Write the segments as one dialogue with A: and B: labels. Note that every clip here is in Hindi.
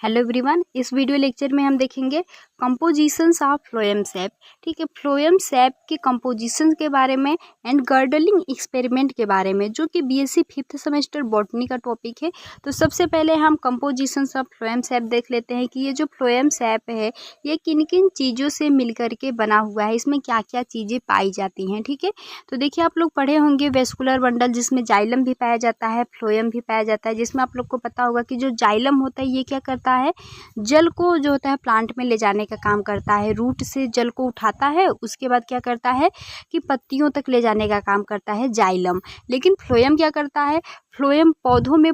A: हेलो एवरीवन, इस वीडियो लेक्चर में हम देखेंगे कंपोजिशंस ऑफ फ्लोएम सैप। ठीक है, फ्लोएम सैप के कंपोजिशन के बारे में एंड गर्डलिंग एक्सपेरिमेंट के बारे में, जो कि बीएससी 5th सेमेस्टर बॉटनी का टॉपिक है। तो सबसे पहले हम कंपोजिशंस ऑफ फ्लोएम सैप देख लेते हैं कि ये जो फ्लोएम सैप है ये किन किन चीज़ों से मिलकर के बना हुआ है, इसमें क्या क्या चीज़ें पाई जाती हैं। ठीक है, तो देखिए आप लोग पढ़े होंगे वेस्कुलर बंडल, जिसमें जाइलम भी पाया जाता है, फ्लोएम भी पाया जाता है। जिसमें आप लोग को पता होगा कि जो जाइलम होता है ये क्या करता है, जल को जो होता है प्लांट में ले जाने का काम करता है। रूट से जल को उठाता है, उसके बाद क्या करता है कि पत्तियों तक ले जाने का काम करता है जाइलम। लेकिन फ्लोएम क्या करता है, फ्लोएम पौधों में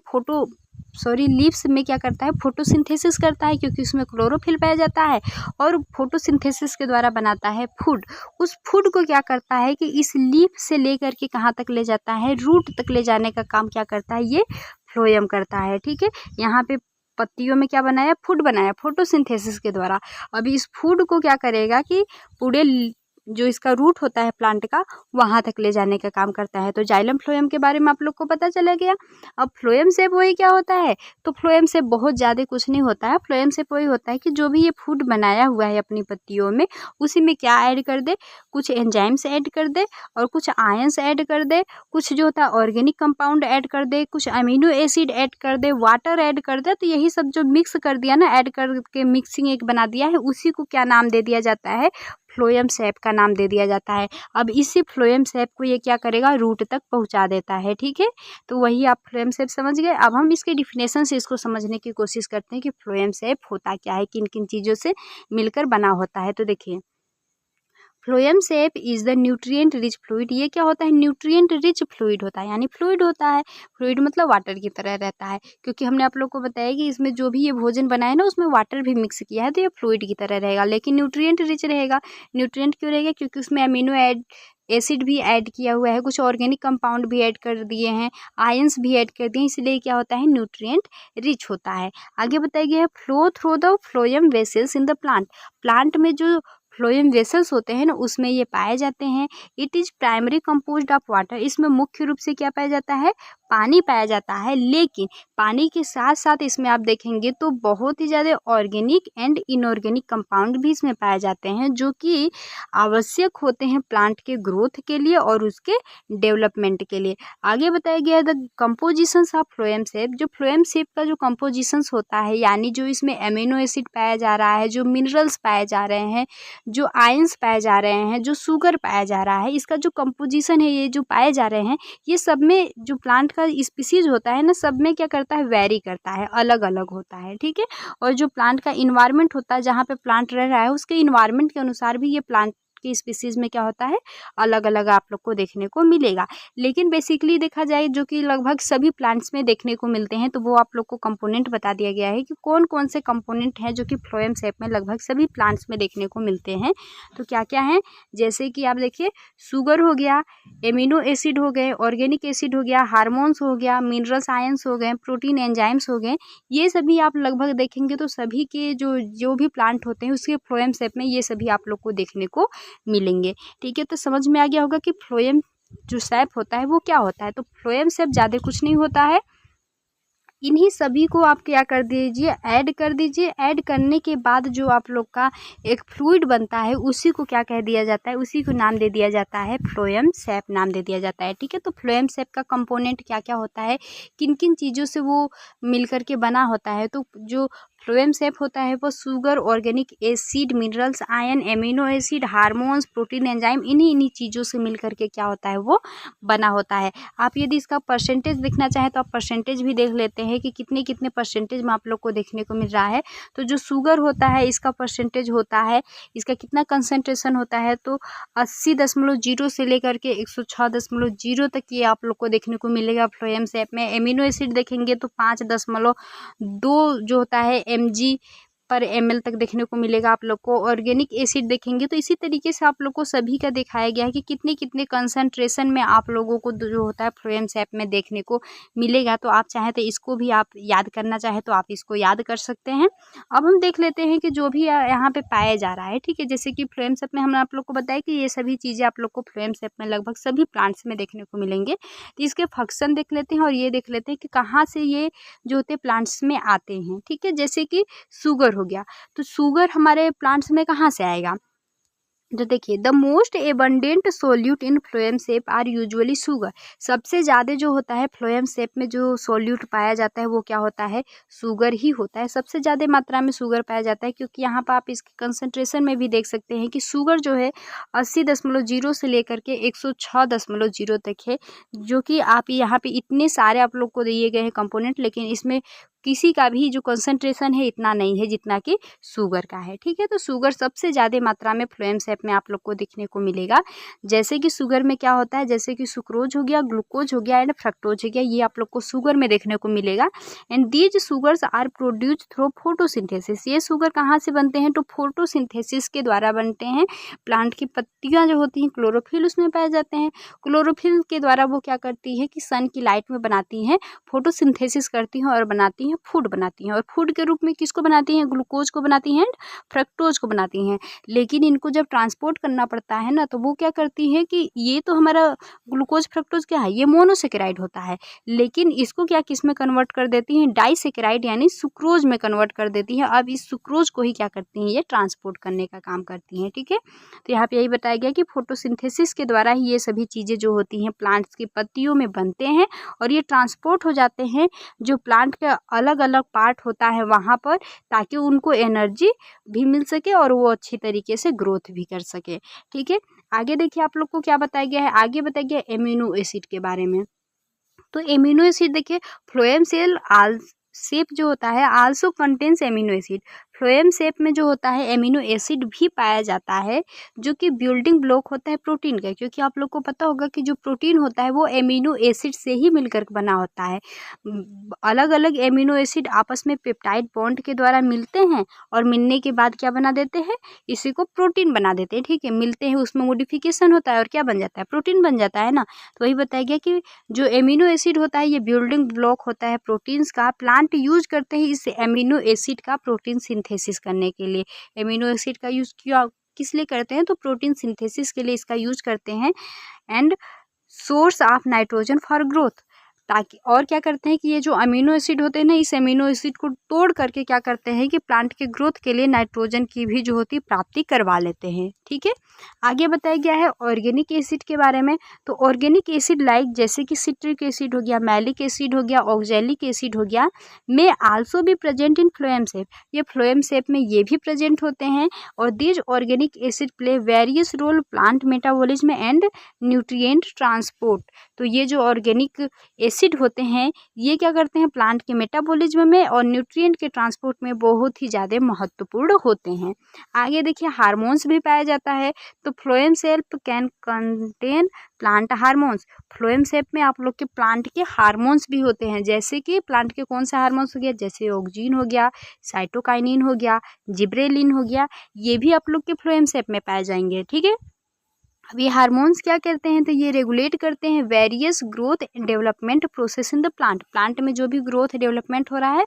A: लीव्स में क्या करता है, फोटोसिंथेसिस करता है, क्योंकि उसमें क्लोरोफिल पाया जाता है और फोटोसिंथेसिस के द्वारा बनाता है फूड। उस फूड को क्या करता है कि इस लीफ से लेकर के कहाँ तक ले जाता है, रूट तक ले जाने का काम क्या करता है, ये फ्लोएम करता है। ठीक है, यहाँ पे पत्तियों में क्या बनाया, फूड बनाया फोटोसिंथेसिस के द्वारा। अभी इस फूड को क्या करेगा कि पूरे जो इसका रूट होता है प्लांट का, वहाँ तक ले जाने का काम करता है। तो जाइलम फ्लोएम के बारे में आप लोग को पता चला गया। अब फ्लोएम से वही क्या होता है, तो फ्लोएम से बहुत ज़्यादा कुछ नहीं होता है। फ्लोएम से वही होता है कि जो भी ये फूड बनाया हुआ है अपनी पत्तियों में, उसी में क्या ऐड कर दे, कुछ एंजाइम्स ऐड कर दे और कुछ आयंस ऐड कर दे, कुछ जो होता है ऑर्गेनिक कंपाउंड ऐड कर दे, कुछ अमीनो एसिड ऐड कर दे, वाटर ऐड कर दे। तो यही सब जो मिक्स कर दिया ना, ऐड करके मिक्सिंग एक बना दिया है, उसी को क्या नाम दे दिया जाता है, फ्लोएम सैप का नाम दे दिया जाता है। अब इसी फ्लोएम सैप को ये क्या करेगा, रूट तक पहुंचा देता है। ठीक है, तो वही आप फ्लोएम सैप समझ गए। अब हम इसके डिफिनेशन से इसको समझने की कोशिश करते हैं कि फ्लोएम सैप होता क्या है, किन किन चीज़ों से मिलकर बना होता है। तो देखिए, phloem SAP is the nutrient rich fluid. ये क्या होता है, न्यूट्रिएंट रिच फ्लूइड होता है, यानी फ्लूइड होता है। फ्लूइड मतलब वाटर की तरह रहता है, क्योंकि हमने आप लोग को बताया कि इसमें जो भी ये भोजन बनाया ना, उसमें वाटर भी मिक्स किया है, तो ये फ्लूइड की तरह रहेगा, लेकिन न्यूट्रिएंट रिच रहेगा। न्यूट्रिएंट क्यों रहेगा, क्योंकि उसमें अमीनो एसिड भी ऐड किया हुआ है, कुछ ऑर्गेनिक कंपाउंड भी ऐड कर दिए हैं, आयंस भी ऐड कर दिए हैं, इसलिए क्या होता है, न्यूट्रिएंट रिच होता है। आगे बताया गया है, flow through the phloem vessels in the plant. Plant में जो फ्लोएम वेसल्स होते हैं ना, उसमें ये पाए जाते हैं। It is primary composed of water. इसमें मुख्य रूप से क्या पाया जाता है, पानी पाया जाता है। लेकिन पानी के साथ साथ इसमें आप देखेंगे तो बहुत ही ज़्यादा ऑर्गेनिक एंड इनऑर्गेनिक कंपाउंड भी इसमें पाए जाते हैं, जो कि आवश्यक होते हैं प्लांट के ग्रोथ के लिए और उसके डेवलपमेंट के लिए। आगे बताया गया है the compositions of phloem SAP. जो फ्लोएम सैप का जो कंपोजिशंस होता है, यानी जो इसमें एमिनो एसिड पाया जा रहा है, जो मिनरल्स पाए जा रहे हैं, जो आयंस पाए जा रहे हैं, जो शुगर पाया जा रहा है, इसका जो कंपोजिशन है, ये जो पाए जा रहे हैं, ये सब में जो प्लांट का स्पीसीज होता है ना, सब में क्या करता है, वेरी करता है, अलग अलग होता है। ठीक है, और जो प्लांट का इन्वायरमेंट होता है, जहाँ पे प्लांट रह रहा है, उसके इन्वायरमेंट के अनुसार भी ये प्लांट की स्पीसीज में क्या होता है, अलग अलग आप लोग को देखने को मिलेगा। लेकिन बेसिकली देखा जाए, जो कि लगभग सभी प्लांट्स में देखने को मिलते हैं, तो वो आप लोग को कंपोनेंट बता दिया गया है कि कौन कौन से कंपोनेंट हैं जो कि फ्लोएम सैप में लगभग सभी प्लांट्स में देखने को मिलते हैं। तो क्या क्या है, जैसे कि आप देखिए, शुगर हो गया, एमिनो एसिड हो गए, ऑर्गेनिक एसिड हो गया, हार्मोन्स हो गया, मिनरल्स आयंस हो गए, प्रोटीन एंजाइम्स हो गए। ये सभी आप लगभग देखेंगे तो सभी के जो जो भी प्लांट होते हैं उसके फ्लोएम सैप में ये सभी आप लोग को देखने को मिलेंगे। ठीक है, तो समझ में आ गया होगा कि फ्लोएम जो सैप होता है वो क्या होता है। तो फ्लोएम सैप ज़्यादा कुछ नहीं होता है, इन्हीं सभी को आप क्या कर दीजिए, ऐड कर दीजिए। ऐड करने के बाद जो आप लोग का एक फ्लूइड बनता है, उसी को क्या कह दिया जाता है, उसी को नाम दे दिया जाता है फ्लोएम सैप, नाम दे दिया जाता है। ठीक है, तो फ्लोएम सैप का कंपोनेंट क्या क्या होता है, किन किन चीज़ों से वो मिलकर के बना होता है। तो जो फ्लोएम सैप होता है वो sugar, organic acid, minerals, ion, amino acid, hormones, protein enzyme, इन्हीं चीज़ों से मिलकर के क्या होता है, वो बना होता है। आप यदि इसका परसेंटेज देखना चाहें तो आप परसेंटेज भी देख लेते हैं कि कितने कितने परसेंटेज में आप लोग को देखने को मिल रहा है। तो जो शुगर होता है, इसका परसेंटेज होता है, इसका कितना कंसंट्रेशन होता है, तो 80.0 से लेकर के 106.0 तक ये आप लोग को देखने को मिलेगा फ्लोएम सैप में। एमिनो एसिड देखेंगे तो 5.2 जो होता है mg पर ml तक देखने को मिलेगा आप लोग को। ऑर्गेनिक एसिड देखेंगे तो इसी तरीके से आप लोग को सभी का दिखाया गया है कि कितने कितने कंसंट्रेशन में आप लोगों को जो होता है फ्लोएम सैप में देखने को मिलेगा। तो आप चाहें तो इसको भी आप याद करना चाहें तो आप इसको याद कर सकते हैं। अब हम देख लेते हैं कि जो भी यहाँ पे पाया जा रहा है, ठीक है। जैसे कि फ्लोएम सैप में हमने आप लोग को बताया कि ये सभी चीज़ें आप लोग को फ्लोएम सैप में लगभग सभी प्लांट्स में देखने को मिलेंगे। तो इसके फंक्शन देख लेते हैं और ये देख लेते हैं कि कहाँ से ये जो होते प्लांट्स में आते हैं, ठीक है। जैसे कि शुगर हो गया, तो शुगर हमारे प्लांट्स में कहाँ से आएगा। तो देखिए, the most abundant solute in phloem sap are usually sugar. सबसे ज़्यादा जो होता है फ्लोएम सैप में जो सोल्यूट पाया जाता है वो क्या होता है, शुगर ही होता है। सबसे ज़्यादा मात्रा में शुगर पाया जाता है, क्योंकि यहाँ पर आप इसके कंसंट्रेशन में भी देख सकते हैं कि शुगर जो है 80.0 से लेकर के 106.0 तक है। जो कि आप यहाँ पे इतने सारे आप लोग को दिए गए हैं कंपोनेंट, लेकिन इसमें किसी का भी जो कंसंट्रेशन है इतना नहीं है जितना कि शुगर का है, ठीक है। तो शुगर सबसे ज़्यादा मात्रा में फ्लोएम सैप में आप लोग को दिखने को मिलेगा। जैसे कि शुगर में क्या होता है, जैसे कि सुक्रोज हो गया, ग्लूकोज हो गया एंड फ्रक्टोज हो गया, ये आप लोग को शुगर में देखने को मिलेगा। And these sugars are produce through photosynthesis. ये शुगर कहाँ से बनते हैं, तो फोटोसिंथेसिस के द्वारा बनते हैं। प्लांट की पत्तियाँ जो होती हैं क्लोरोफिल उसमें पाए जाते हैं। क्लोरोफिल के द्वारा वो क्या करती है कि सन की लाइट में बनाती हैं, फोटोसिंथेसिस करती हैं और बनाती हैं फूड बनाती हैं। और फूड के रूप में किसको बनाती हैं, ग्लूकोज को बनाती हैं, फ्रक्टोज को बनाती हैं। लेकिन इनको जब ट्रांसपोर्ट करना पड़ता है ना, तो वो क्या करती है कि ये तो हमारा ग्लूकोज फ्रक्टोज क्या है, ये मोनोसेकेराइड होता है, लेकिन इसको क्या किस में कन्वर्ट कर देती हैं, डाइसेकेराइड यानी सुक्रोज में कन्वर्ट कर देती हैं। अब इस सुक्रोज को ही क्या करती हैं, ये ट्रांसपोर्ट करने का काम करती हैं, ठीक है। तो यहाँ पे यही बताया गया कि फोटोसिंथेसिस के द्वारा ही ये सभी चीज़ें जो होती हैं प्लांट्स की पत्तियों में बनते हैं और ये ट्रांसपोर्ट हो जाते हैं जो प्लांट का अलग अलग पार्ट होता है वहाँ पर, ताकि उनको एनर्जी भी मिल सके और वो अच्छी तरीके से ग्रोथ भी कर सके, ठीक है। आगे देखिए आप लोग को क्या बताया गया है, आगे बताया गया एमिनो एसिड के बारे में। तो एमिनो एसिड देखिए, फ्लोएम सेल सेप जो होता है also contains amino acid. Phloem sap में जो होता है एमिनो एसिड भी पाया जाता है, जो कि बिल्डिंग ब्लॉक होता है प्रोटीन का। क्योंकि आप लोग को पता होगा कि जो प्रोटीन होता है वो एमिनो एसिड से ही मिलकर बना होता है। अलग अलग एमिनो एसिड आपस में पेप्टाइड बॉन्ड के द्वारा मिलते हैं और मिलने के बाद क्या बना देते हैं, इसी को प्रोटीन बना देते हैं, ठीक है। मिलते हैं, उसमें मॉडिफिकेशन होता है और क्या बन जाता है, प्रोटीन बन जाता है ना। तो वही बताया गया कि जो एमिनो एसिड होता है ये बिल्डिंग ब्लॉक होता है प्रोटीन्स का। प्लांट यूज करते हैं इस एमिनो एसिड का प्रोटीन सिंथेसिस करने के लिए। एमिनो एसिड का यूज किस लिए करते हैं, तो प्रोटीन सिंथेसिस के लिए इसका यूज करते हैं। And source of nitrogen for growth, ताकि और क्या करते हैं कि ये जो अमीनो एसिड होते हैं ना, इस अमीनो एसिड को तोड़ करके क्या करते हैं कि प्लांट के ग्रोथ के लिए नाइट्रोजन की भी जो होती है प्राप्ति करवा लेते हैं, ठीक है। आगे बताया गया है ऑर्गेनिक एसिड के बारे में। तो ऑर्गेनिक एसिड लाइक जैसे कि सिट्रिक एसिड हो गया, मैलिक एसिड हो गया, ऑक्जेलिक एसिड हो गया, में आल्सो भी प्रेजेंट इन फ्लोएम सैप। ये फ्लोएम सैप में ये भी प्रेजेंट होते हैं। और these organic acid play various role plant metabolism and nutrient transport. तो ये जो ऑर्गेनिक एसिड होते हैं ये क्या करते हैं, प्लांट के मेटाबॉलिज्म में और न्यूट्रिएंट के ट्रांसपोर्ट में बहुत ही ज़्यादा महत्वपूर्ण होते हैं। आगे देखिए, हार्मोन्स भी पाया जाता है। तो phloem SAP can contain plant hormones. Phloem sap में आप लोग के प्लांट के हार्मोन्स भी होते हैं। जैसे कि प्लांट के कौन से हार्मोन्स हो गया, जैसे ऑक्सिन हो गया, साइटोकाइनिन हो गया, जिब्रेलिन हो गया, ये भी आप लोग के फ्लोएम सैप में पाए जाएंगे, ठीक है। अब ये हार्मोन्स क्या करते हैं, तो ये रेगुलेट करते हैं various growth and development process in the plant. Plant में जो भी ग्रोथ डेवलपमेंट हो रहा है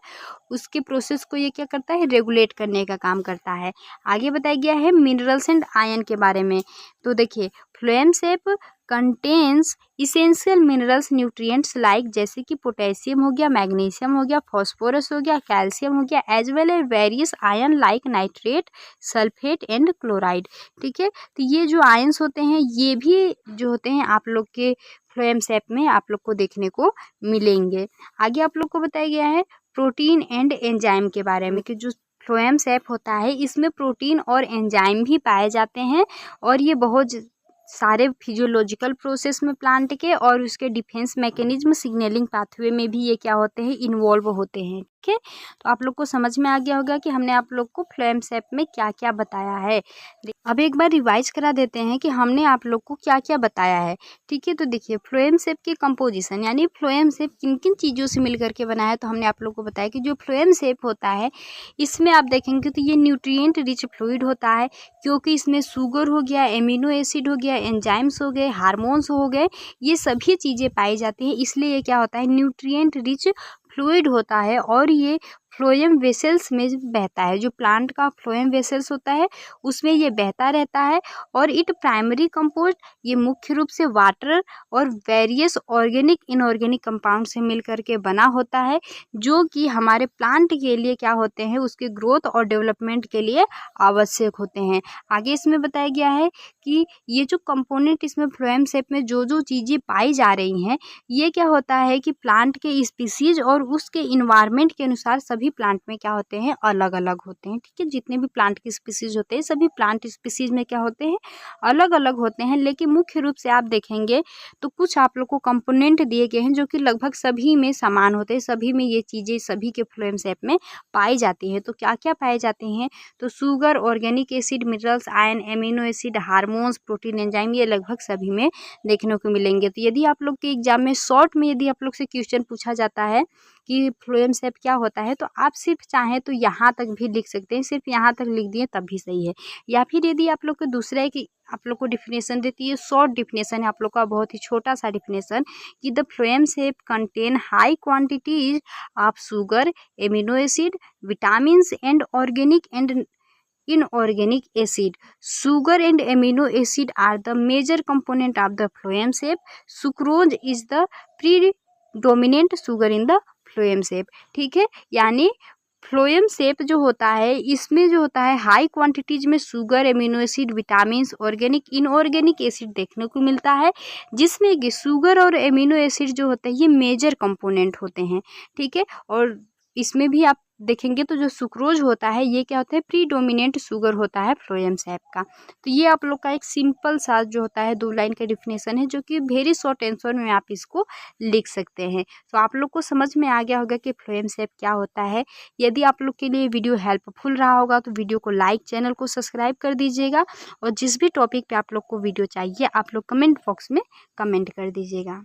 A: उसके प्रोसेस को ये क्या करता है, रेगुलेट करने का काम करता है। आगे बताया गया है मिनरल्स एंड आयन के बारे में। तो देखिए, phloem SAP contains essential minerals nutrients like जैसे कि पोटेशियम हो गया, मैग्नीशियम हो गया, फॉस्फोरस हो गया, कैल्शियम हो गया, as well as various ion like nitrate, sulphate and chloride, ठीक है। तो ये जो आयंस होते हैं ये भी जो होते हैं आप लोग के फ्लोएम सैप में आप लोग को देखने को मिलेंगे। आगे आप लोग को बताया गया है प्रोटीन एंड एंजाइम के बारे में कि जो फ्लोएम सैप होता है इसमें प्रोटीन और एंजाइम भी पाए जाते हैं और ये बहुत सारे फिजियोलॉजिकल प्रोसेस में प्लांट के और उसके डिफेंस मैकेनिज्म सिग्नलिंग पाथवे में भी ये क्या होते हैं, इन्वॉल्व होते हैं। ठीक है, तो आप लोग को समझ में आ गया होगा कि हमने आप लोग को फ्लोएम सेप में क्या क्या बताया है। अब एक बार रिवाइज करा देते हैं कि हमने आप लोग को क्या क्या बताया है। ठीक है, तो देखिए फ्लोएम सेप की कंपोजिशन यानी फ्लोएम सेप किन किन चीज़ों से मिल करके बना है। तो हमने आप लोग को बताया कि जो फ्लोएम सेप होता है इसमें आप देखेंगे तो ये न्यूट्रिएंट रिच फ्लूइड होता है, क्योंकि इसमें शुगर हो गया, एमिनो एसिड हो गया, एंजाइम्स हो गए, हार्मोन्स हो गए, ये सभी चीज़ें पाई जाती हैं। इसलिए ये क्या होता है, न्यूट्रिएंट रिच फ्लूइड होता है और ये फ्लोएम वेसल्स में बहता है। जो प्लांट का फ्लोएम वेसल्स होता है उसमें ये बहता रहता है। और इट प्राइमरी कंपोस्ट, ये मुख्य रूप से वाटर और वेरियस ऑर्गेनिक इनऑर्गेनिक कंपाउंड से मिल करके बना होता है, जो कि हमारे प्लांट के लिए क्या होते हैं, उसके ग्रोथ और डेवलपमेंट के लिए आवश्यक होते हैं। आगे इसमें बताया गया है कि ये जो कंपोनेंट इसमें फ्लोएम सेप में जो जो चीज़ें पाई जा रही हैं, ये क्या होता है कि प्लांट के स्पीसीज और उसके इन्वायरमेंट के अनुसार सभी प्लांट में क्या होते हैं, अलग अलग होते हैं। ठीक है, जितने भी प्लांट के स्पीसीज होते हैं सभी प्लांट स्पीसीज में क्या होते हैं, अलग अलग होते हैं। लेकिन मुख्य रूप से आप देखेंगे तो कुछ आप लोग को कंपोनेंट दिए गए हैं जो कि लगभग सभी में समान होते हैं, सभी में ये चीज़ें सभी के फ्लोएम सेप में पाई जाती है। तो क्या क्या पाए जाते हैं, तो sugar, organic acid, minerals, ion, amino acid, hormones, protein, enzyme, ये लगभग सभी में देखने को मिलेंगे। तो यदि आप लोग के एग्जाम में शॉर्ट में यदि आप लोग से क्वेश्चन पूछा जाता है कि फ्लोएम सेप क्या होता है, तो आप सिर्फ चाहें तो यहाँ तक भी लिख सकते हैं, सिर्फ यहाँ तक लिख दिए तब भी सही है। या फिर यदि आप लोग को दूसरा है कि आप लोग को डिफिनेशन देती है, शॉर्ट डिफिनेशन है आप लोग का, बहुत ही छोटा सा डिफिनेशन, कि the phloem shape contain high quantities of sugar, amino acid, vitamins and organic and inorganic acid. Sugar and amino acid are the major component of the phloem shape. Sucrose is the predominant sugar in the phloem shape. ठीक है, यानी फ्लोएम सेप जो होता है इसमें जो होता है हाई क्वांटिटीज में sugar, amino acid, vitamin, organic inorganic acid देखने को मिलता है, जिसमें कि शुगर और एमिनो एसिड जो होते हैं ये मेजर कंपोनेंट होते हैं। ठीक है, और इसमें भी आप देखेंगे तो जो सुक्रोज होता है ये क्या होता है, प्रीडोमिनेंट शुगर होता है फ्लोएम सेप का। तो ये आप लोग का एक सिंपल सा जो होता है 2 लाइन का डिफिनेशन है, जो कि वेरी शॉर्ट आंसर में आप इसको लिख सकते हैं। तो आप लोग को समझ में आ गया होगा कि फ्लोएम सेप क्या होता है। यदि आप लोग के लिए वीडियो हेल्पफुल रहा होगा तो वीडियो को लाइक, चैनल को सब्सक्राइब कर दीजिएगा। और जिस भी टॉपिक पे आप लोग को वीडियो चाहिए आप लोग कमेंट बॉक्स में कमेंट कर दीजिएगा।